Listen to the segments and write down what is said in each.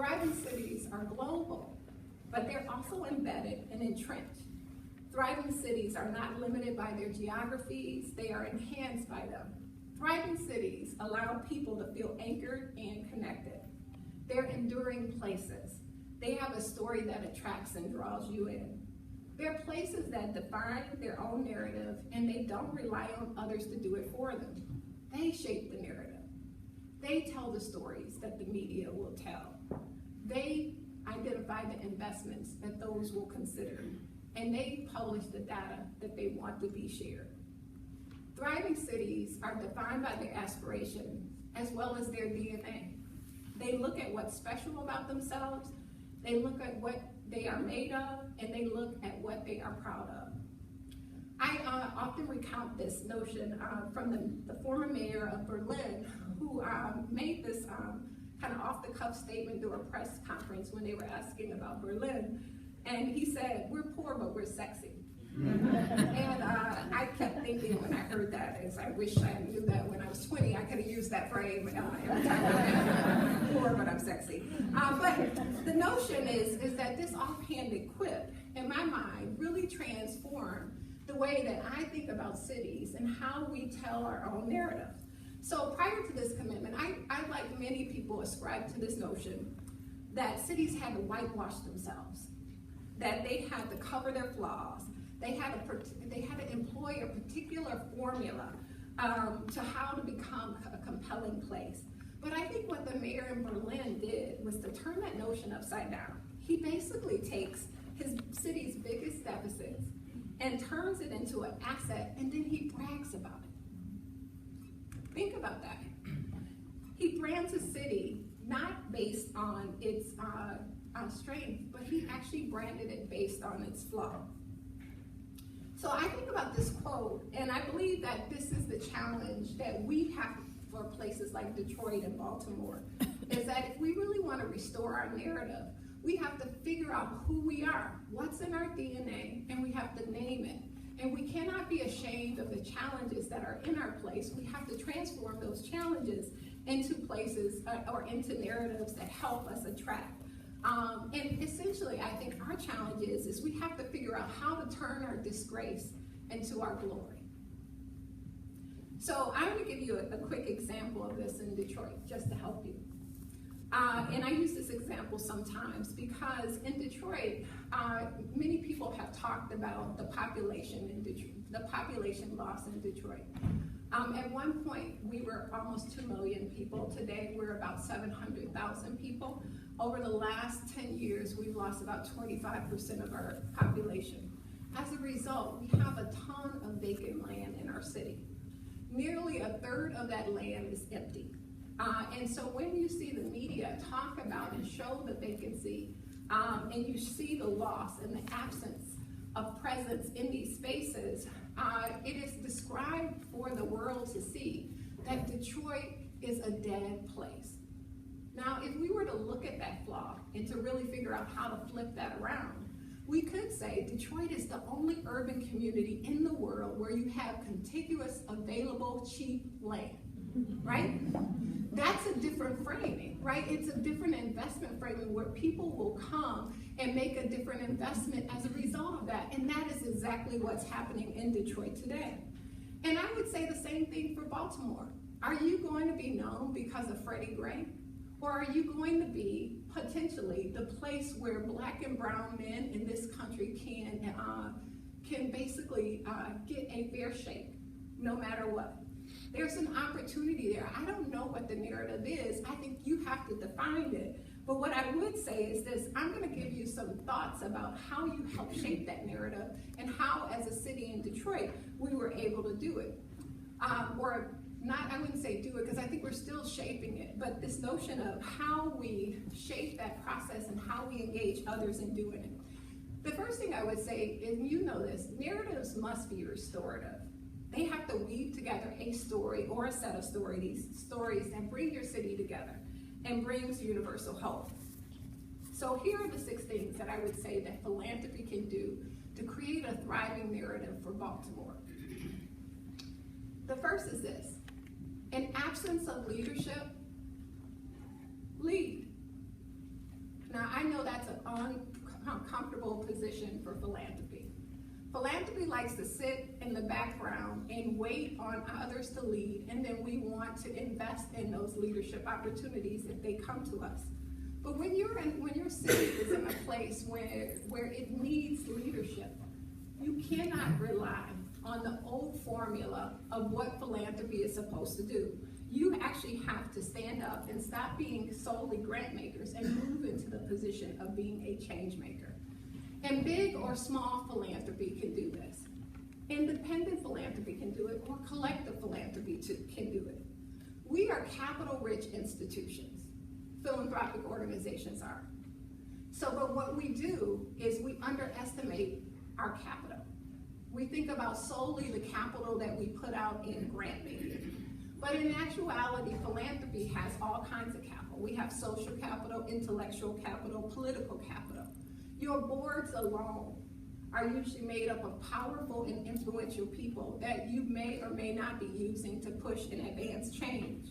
Thriving cities are global, but they're also embedded and entrenched. Thriving cities are not limited by their geographies, they are enhanced by them. Thriving cities allow people to feel anchored and connected. They're enduring places. They have a story that attracts and draws you in. They're places that define their own narrative, and they don't rely on others to do it for them. They shape the narrative. They tell the stories that the media will tell. They identify the investments that those will consider, and they publish the data that they want to be shared. Thriving cities are defined by their aspiration as well as their DNA. They look at what's special about themselves, they look at what they are made of, and they look at what they are proud of. I often recount this notion from the former mayor of Berlin, who made this kind of off-the-cuff statement during a press conference when they were asking about Berlin. And he said, "We're poor, but we're sexy." And I kept thinking when I heard that, is I wish I knew that when I was 20, I could have used that phrase every time. I'm poor, but I'm sexy. But the notion is that this offhanded quip, in my mind, really transformed the way that I think about cities and how we tell our own narrative. So prior to this commitment, I like many people, ascribe to this notion that cities had to whitewash themselves, that they had to cover their flaws, they had to employ a particular formula to how to become a compelling place. But I think what the mayor in Berlin did was to turn that notion upside down. He basically takes his city's biggest deficits and turns it into an asset, and then he brags about it. Think about that. He brands a city not based on its strength, but he actually branded it based on its flaw. So I think about this quote, and I believe that this is the challenge that we have for places like Detroit and Baltimore, is that if we really want to restore our narrative, we have to figure out who we are, what's in our DNA, and we have to name it. And we cannot be ashamed of the challenges that are in our place. We have to transform those challenges into places or into narratives that help us attract. And essentially, I think our challenge is we have to figure out how to turn our disgrace into our glory. So I'm going to give you a quick example of this in Detroit, just to help you. And I use this example sometimes because in Detroit, many people have talked about the population in Detroit, the population loss in Detroit. At one point, we were almost 2 million people. Today, we're about 700,000 people. Over the last 10 years, we've lost about 25% of our population. As a result, we have a ton of vacant land in our city. Nearly a third of that land is empty. And so when you see the media talk about and show the vacancy, and you see the loss and the absence of presence in these spaces, it is described for the world to see that Detroit is a dead place. Now, if we were to look at that flaw and to really figure out how to flip that around, we could say Detroit is the only urban community in the world where you have contiguous, available, cheap land, right? That's a different framing, right? It's a different investment framing where people will come and make a different investment as a result of that. And that is exactly what's happening in Detroit today. And I would say the same thing for Baltimore. Are you going to be known because of Freddie Gray? Or are you going to be potentially the place where Black and brown men in this country can basically get a fair shake no matter what? There's an opportunity there. I don't know what the narrative is. I think you have to define it. But what I would say is this: I'm going to give you some thoughts about how you help shape that narrative and how, as a city in Detroit, we were able to do it. Or not, I wouldn't say do it, because I think we're still shaping it, but this notion of how we shape that process and how we engage others in doing it. The first thing I would say is, you know this, narratives must be restorative. They have to weave together a story or a set of stories that bring your city together and brings universal hope. So here are the 6 things that I would say that philanthropy can do to create a thriving narrative for Baltimore. The first is this: in absence of leadership, lead. know that's an uncomfortable position for philanthropy. Philanthropy likes to sit in the background and wait on others to lead, and then we want to invest in those leadership opportunities if they come to us. But when your city is in a place where it needs leadership, you cannot rely on the old formula of what philanthropy is supposed to do. You actually have to stand up and stop being solely grant makers and move into the position of being a change maker. And big or small philanthropy can do this. Independent philanthropy can do it, or collective philanthropy can do it. We are capital-rich institutions. Philanthropic organizations are. But what we do is we underestimate our capital. We think about solely the capital that we put out in grant making. But in actuality, philanthropy has all kinds of capital. We have social capital, intellectual capital, political capital. Your boards alone are usually made up of powerful and influential people that you may or may not be using to push and advance change.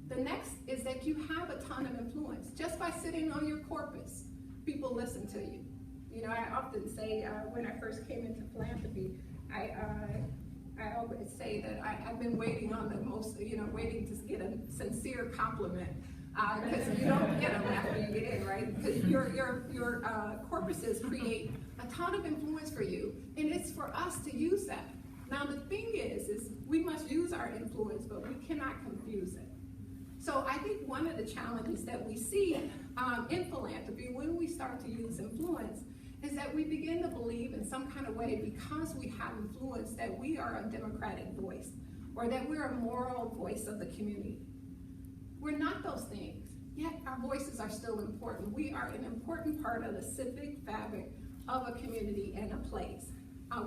The next is that you have a ton of influence. Just by sitting on your corpus, people listen to you. You know, I often say when I first came into philanthropy, I always say that I've been waiting on the most, waiting to get a sincere compliment, because you don't get them after you get in, right? Because your corpuses create a ton of influence for you, and it's for us to use that. Now the thing is we must use our influence, but we cannot confuse it. So I think one of the challenges that we see in philanthropy when we start to use influence is that we begin to believe in some kind of way, because we have influence, that we are a democratic voice, or that we're a moral voice of the community. We're not those things, yet our voices are still important. We are an important part of the civic fabric of a community and a place.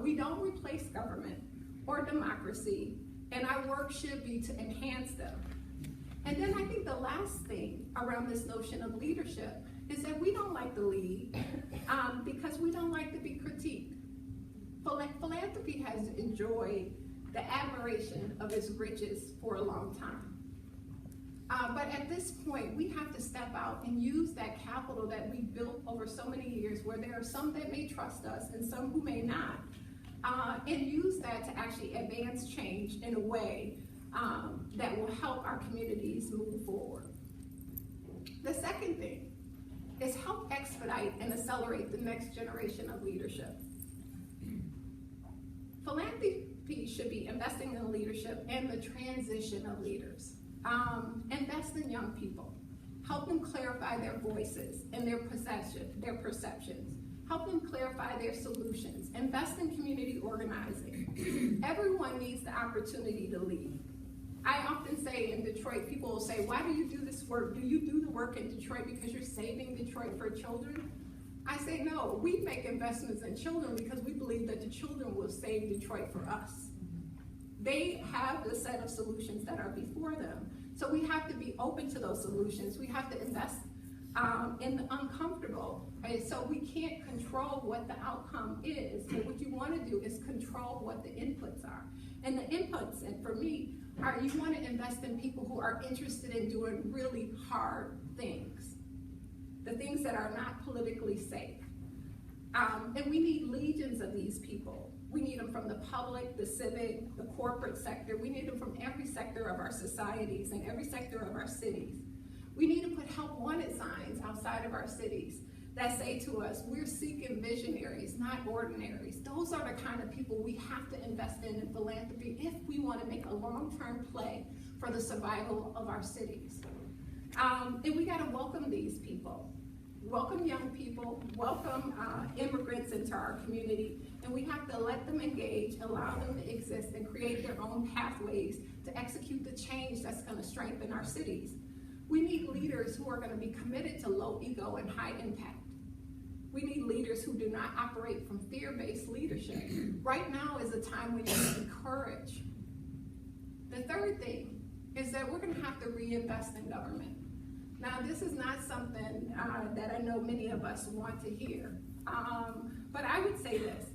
We don't replace government or democracy, and our work should be to enhance them. And then I think the last thing around this notion of leadership is that we don't like to lead because we don't like to be critiqued. Philanthropy has enjoyed the admiration of its riches for a long time. But at this point, we have to step out and use that capital that we built over so many years, where there are some that may trust us and some who may not, and use that to actually advance change in a way that will help our communities move forward. The second thing is help expedite and accelerate the next generation of leadership. Philanthropy should be investing in leadership and the transition of leaders. Invest in young people. Help them clarify their voices and their perceptions. Help them clarify their solutions. Invest in community organizing. Everyone needs the opportunity to lead. I often say in Detroit, people will say, why do you do this work? Do you do the work in Detroit because you're saving Detroit for children? I say, no, we make investments in children because we believe that the children will save Detroit for us. They have the set of solutions that are before them. So we have to be open to those solutions. We have to invest in the uncomfortable. And so we can't control what the outcome is, but what you want to do is control what the inputs are. And the inputs, and for me, are you want to invest in people who are interested in doing really hard things, the things that are not politically safe. And we need legions of these people. We need them from the public, the civic, the corporate sector. We need them from every sector of our societies and every sector of our cities. We need to put help wanted signs outside of our cities that say to us, we're seeking visionaries, not ordinaries. Those are the kind of people we have to invest in philanthropy if we want to make a long-term play for the survival of our cities. And we got to welcome these people. Welcome young people, welcome immigrants into our community, and we have to let them engage, allow them to exist, and create their own pathways to execute the change that's going to strengthen our cities. We need leaders who are going to be committed to low ego and high impact. We need leaders who do not operate from fear-based leadership. Right now is a time when you need courage. The third thing is that we're going to have to reinvest in government. Now, this is not something that I know many of us want to hear, but I would say this.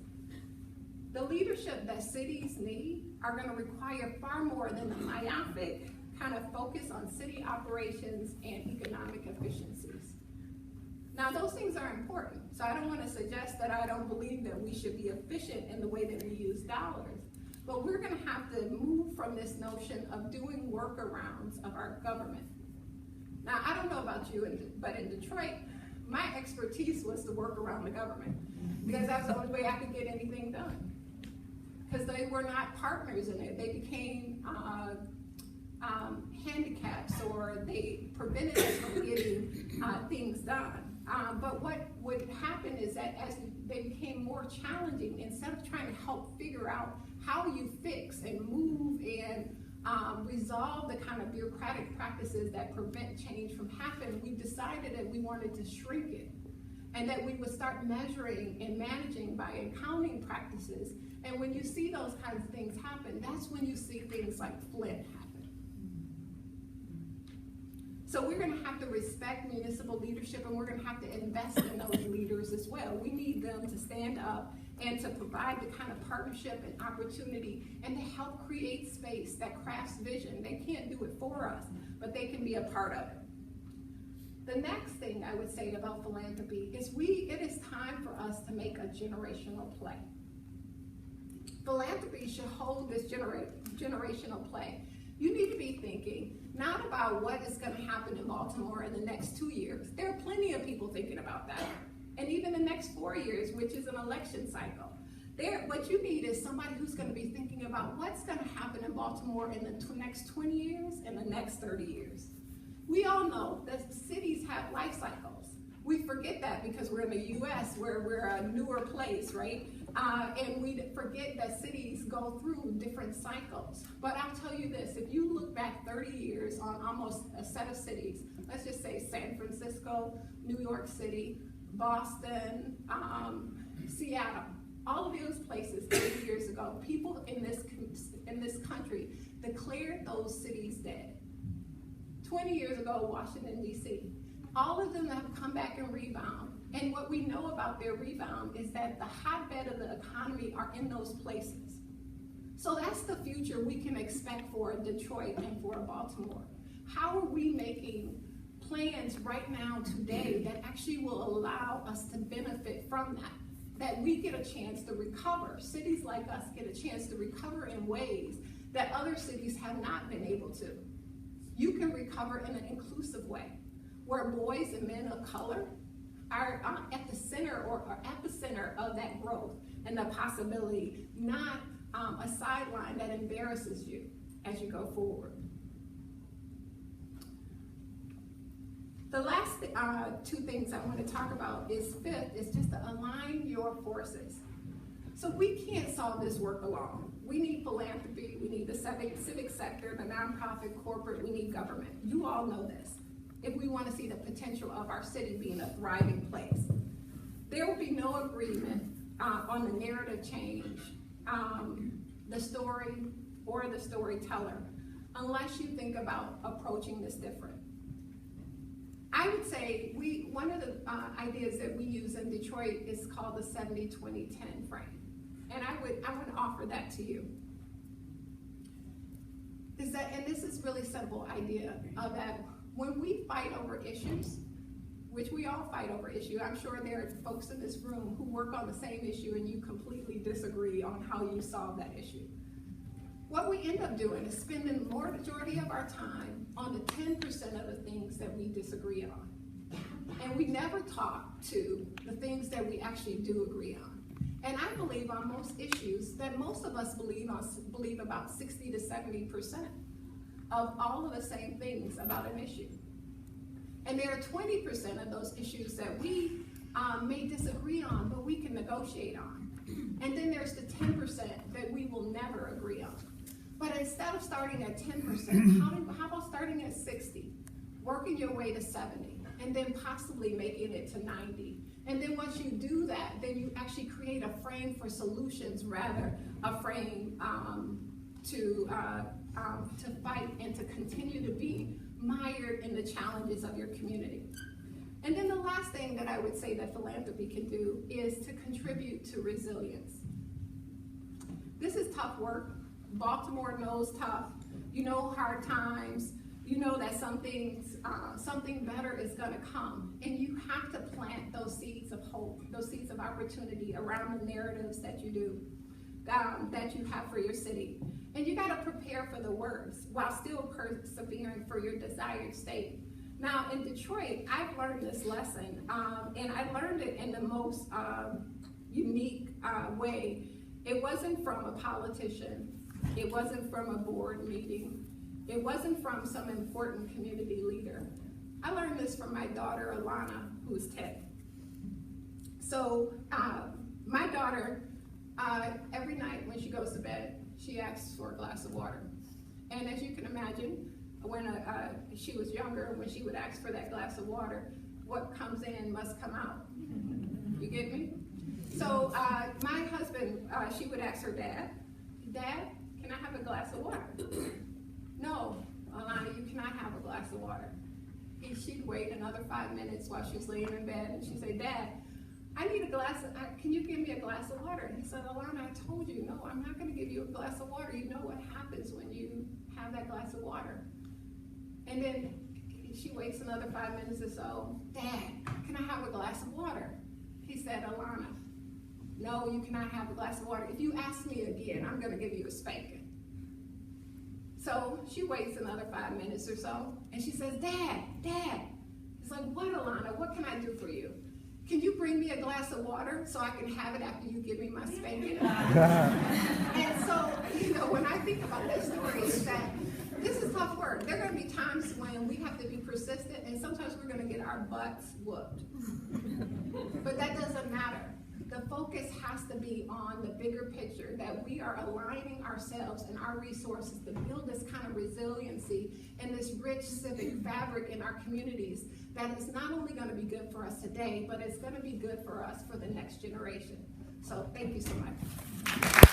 The leadership that cities need are going to require far more than the myopic kind of focus on city operations and economic efficiencies. Now, those things are important, so I don't want to suggest that I don't believe that we should be efficient in the way that we use dollars, but we're going to have to move from this notion of doing workarounds of our government. Now, I don't know about you, but in Detroit, my expertise was to work around the government, because that was the only way I could get anything done. Because they were not partners in it. They became handicaps, or they prevented us from getting things done. But what would happen is that as they became more challenging, instead of trying to help figure out how you fix and move and resolve the kind of bureaucratic practices that prevent change from happening, we decided that we wanted to shrink it, and that we would start measuring and managing by accounting practices. And when you see those kinds of things happen, that's when you see things like Flint happen. So we're going to have to respect municipal leadership, and we're going to have to invest in those leaders as well. We need them to stand up and to provide the kind of partnership and opportunity and to help create space that crafts vision. They can't do it for us, but they can be a part of it. The next thing I would say about philanthropy is it is time for us to make a generational play. Philanthropy should hold this generational play. You need to be thinking not about what is going to happen in Baltimore in the next 2 years. There are plenty of people thinking about that. And even the next 4 years, which is an election cycle. What you need is somebody who's going to be thinking about what's going to happen in Baltimore in the next 20 years and the next 30 years. We all know that cities have life cycles. We forget that because we're in the US, where we're a newer place, right? And we forget that cities go through different cycles. But I'll tell you this, if you look back 30 years on almost a set of cities, let's just say San Francisco, New York City, Boston, Seattle, all of those places 30 years ago, people in this country declared those cities dead. 20 years ago, Washington, D.C., all of them have come back and rebound. And what we know about their rebound is that the hotbed of the economy are in those places. So that's the future we can expect for Detroit and for Baltimore. How are we making plans right now today that actually will allow us to benefit from that we get a chance to recover? Cities like us get a chance to recover in ways that other cities have not been able to. You can recover in an inclusive way, where boys and men of color are at the center or epicenter of that growth and the possibility, not a sideline that embarrasses you as you go forward. The last two things I want to talk about is fifth, is just to align your forces. So we can't solve this work alone. We need philanthropy, we need the civic sector, the nonprofit, corporate, we need government. You all know this. If we want to see the potential of our city being a thriving place. There will be no agreement on the narrative change, the story, or the storyteller, unless you think about approaching this different. I would say one of the ideas that we use in Detroit is called the 70-20-10 frame. And I would offer that to you. And this is really simple idea of that when we fight over issues, which we all fight over issues, I'm sure there are folks in this room who work on the same issue and you completely disagree on how you solve that issue. What we end up doing is spending the majority of our time on the 10% of the things that we disagree on. And we never talk to the things that we actually do agree on. And I believe on most issues that most of us believe about 60 to 70% of all of the same things about an issue. And there are 20% of those issues that we may disagree on, but we can negotiate on. And then there's the 10% that we will never agree on. But instead of starting at 10%, how about starting at 60, working your way to 70, and then possibly making it to 90? And then once you do that, then you actually create a frame for solutions, rather a frame to fight and to continue to be mired in the challenges of your community. And then the last thing that I would say that philanthropy can do is to contribute to resilience. This is tough work. Baltimore knows tough. You know hard times. you know that something better is gonna come. And you have to plant those seeds of hope, those seeds of opportunity around the narratives that you do, that you have for your city. And you gotta prepare for the worst while still persevering for your desired state. Now in Detroit, I've learned this lesson, and I learned it in the most unique way. It wasn't from a politician. It wasn't from a board meeting. It wasn't from some important community leader. I learned this from my daughter, Alana, who's 10. So my daughter, every night when she goes to bed, she asks for a glass of water. And as you can imagine, when she was younger, when she would ask for that glass of water, what comes in must come out. You get me? So my husband, she would ask her dad, Dad, can I have a glass of water? No, Alana, you cannot have a glass of water. She'd wait another 5 minutes while she's laying in bed, and she'd say, Dad, I need a glass of, can you give me a glass of water? And he said, Alana, I told you, no, I'm not gonna give you a glass of water. You know what happens when you have that glass of water. And then she waits another 5 minutes or so. Dad, can I have a glass of water? He said, Alana, no, you cannot have a glass of water. If you ask me again, I'm gonna give you a spanking. So she waits another 5 minutes or so, and she says, Dad. He's like, what, Alana? What can I do for you? Can you bring me a glass of water so I can have it after you give me my spanking? And so, you know, when I think about this story, is that this is tough work. There are going to be times when we have to be persistent, and sometimes we're going to get our butts whooped. But that doesn't matter. The focus has to be on the bigger picture, that we are aligning ourselves and our resources to build this kind of resiliency and this rich civic fabric in our communities that is not only going to be good for us today, but it's going to be good for us for the next generation. So thank you so much.